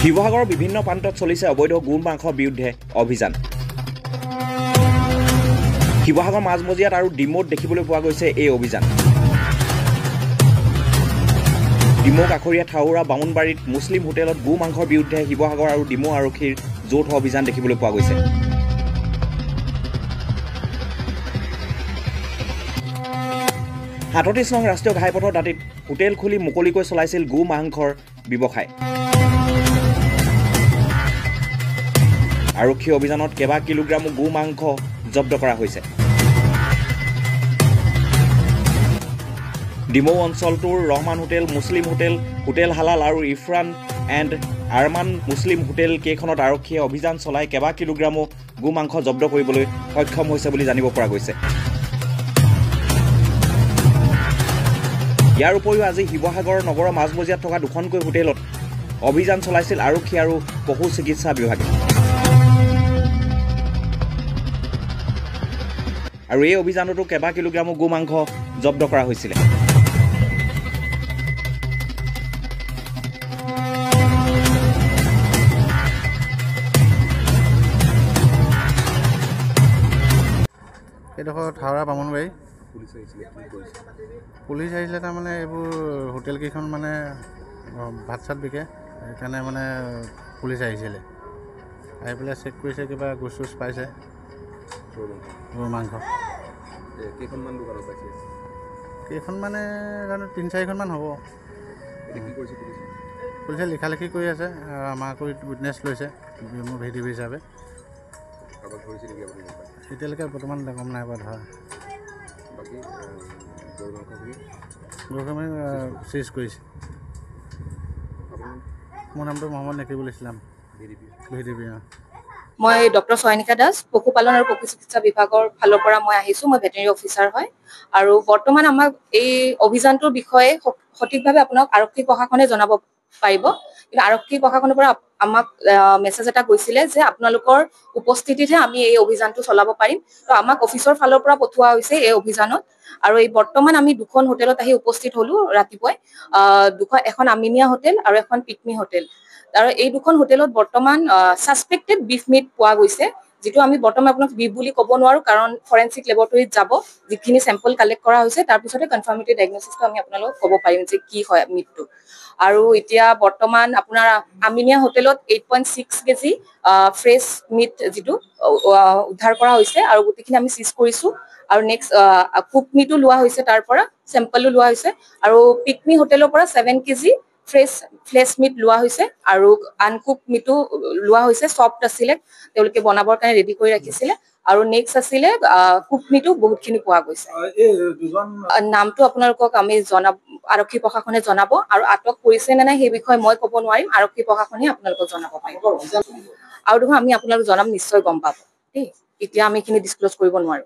শিৱসাগৰৰ বিভিন্ন প্ৰান্তত চলিছে অবৈধ গো মাংসৰ বিৰুদ্ধে অভিযান। শিৱসাগৰ মাজমজিয়াত আৰু ডিমৌত দেখিবলৈ পোৱা গৈছে এই অভিযান। ডিমৌ কাষৰীয়া থাউৰা বামুণবাৰীত মুছলিম হোটেলত গো মাংসৰ বিৰুদ্ধে শিৱসাগৰ আৰু ডিমৌ আৰক্ষীৰ যৌথ অভিযান দেখিবলৈ পোৱা গৈছে। ৩৭ নং ৰাষ্ট্ৰীয় ঘাইপথৰ দাঁতিত হোটেল খুলি মুকলিকৈ চলাইছিল গো মাংসৰ ব্যৱসায়। আৰক্ষী অভিযানত কেইবা কিলোগ্ৰামো গো মাংস জব্দ কৰা হৈছে। ডিমৌ অঞ্চলটোৰ ৰহমান হোটেল, মুছলিম হোটেল, হোটেল হালাল আৰু ইফৰান এণ্ড আৰমান মুছলিম হোটেল কেইখনত আৰক্ষীয়ে অভিযান চলাই কেইবা কিলোগ্ৰামো গো মাংস জব্দ কৰিবলৈ সক্ষম হৈছে বুলি জানিব পৰা গৈছে। ইয়াৰ উপৰিও আজি শিৱসাগৰ নগৰৰ মাজমজিয়াত থকা দুখনকৈ হোটেলত অভিযান চলাইছিল আৰক্ষী আৰু পশু চিকিৎসা বিভাগে। আৰু এই অভিযানতো কেইবা কিলোগ্ৰামো গো মাংস জব্দ কৰা হৈছিলে। এইডোখৰ থাউৰা বামুণবাৰী পুলিচ আহিছিলে তাৰমানে এইবোৰ হোটেল কেইখন মানে ভাত চাত বিকে, সেইকাৰণে মানে পুলিচ আহিছিলে। আহি পেলাই চেক কৰিছে, কিবা গোচ চোচ পাইছে গৰুৰ মাংস। কেইখন মানে জানো ৩-৪খনমান হ'ব। পুলিচে লিখালিখি কৰি আছে, আমাকো উইটনেছ লৈছে মোৰ ভিডিঅ' হিচাপে। এতিয়ালৈকে বৰ্তমান গম নাই পোৱা ধৰা। গৰুখিনি চিজ কৰিছে। মোৰ নামটো মহম্মদ নেকিবুল ইছলাম, ভিডিপি। মই ডক্টৰ চয়নিকা দাস, পশুপালন আৰু পশু চিকিৎসা বিভাগৰ ফালৰ পৰা মই আহিছোঁ। মই ভেটেৰিনেৰী অফিচাৰ হয়। আৰু বৰ্তমান আমাক এই অভিযানটোৰ বিষয়ে সঠিকভাৱে আপোনাক আৰক্ষী প্ৰশাসনে জনাব পাৰিব। কিন্তু আৰক্ষী প্ৰশাসনৰ পৰা আমাক মেছেজ এটা গৈছিলে যে আপোনালোকৰ উপস্থিতিতহে আমি এই অভিযানটো চলাব পাৰিম। তো আমাক অফিচৰ ফালৰ পৰা পঠোৱা হৈছে এই অভিযানত। আৰু এই বৰ্তমান আমি দুখন হোটেলত আহি উপস্থিত হ'লো ৰাতিপুৱাই। এখন আমিনিয়া হোটেল আৰু এখন পিকমি হোটেল। আৰু এই দুখন হোটেলত বৰ্তমান ছাছপেক্টেড বিফ মিট পোৱা গৈছে, যিটো আমি বৰ্তমান আপোনাক বিফ বুলি ক'ব নোৱাৰো, কাৰণ ফৰেনচিক লেবৰেটৰীত যাব, যিখিনি চেম্পল কালেক্ট কৰা হৈছে তাৰ পিছতে কনফাৰ্মেটৰী ডায়েগনচিছটো আমি আপোনালোকক ক'ব পাৰিম যে কি হয় মিটটো। আৰু এতিয়া বৰ্তমান আপোনাৰ আমিনিয়া হোটেলত 8.6 কেজি ফ্ৰেছ মিট যিটো উদ্ধাৰ কৰা হৈছে আৰু গোটেইখিনি আমি চিজ কৰিছোঁ। আৰু নেক্সট কুক মিটো লোৱা হৈছে, তাৰ পৰা চেম্পলো লোৱা হৈছে। আৰু পিকমি হোটেলৰ পৰা 7 কেজি ফ্ৰেছ মিট লোৱা হৈছে আৰু আনকুক মিটো লোৱা হৈছে। চফ্ট আছিলে, তেওঁলোকে বনাবৰ কাৰণে ৰেডি কৰি ৰাখিছিলে। আৰু নেক্সট আছিলে কুক মিটো বহুতখিনি পোৱা গৈছে। নামটো আপোনালোকক আমি আৰক্ষী প্ৰশাসনে জনাব, আৰু আটক কৰিছে নে নাই সেই বিষয়ে মই ক'ব নোৱাৰিম, আৰক্ষী প্ৰশাসনে আপোনালোকক জনাব পাৰিব। আৰু দেখোন আমি আপোনালোক জনাম, নিশ্চয় গম পাব দেই। এতিয়া আমি এইখিনি ডিছক্ল'জ কৰিব নোৱাৰো।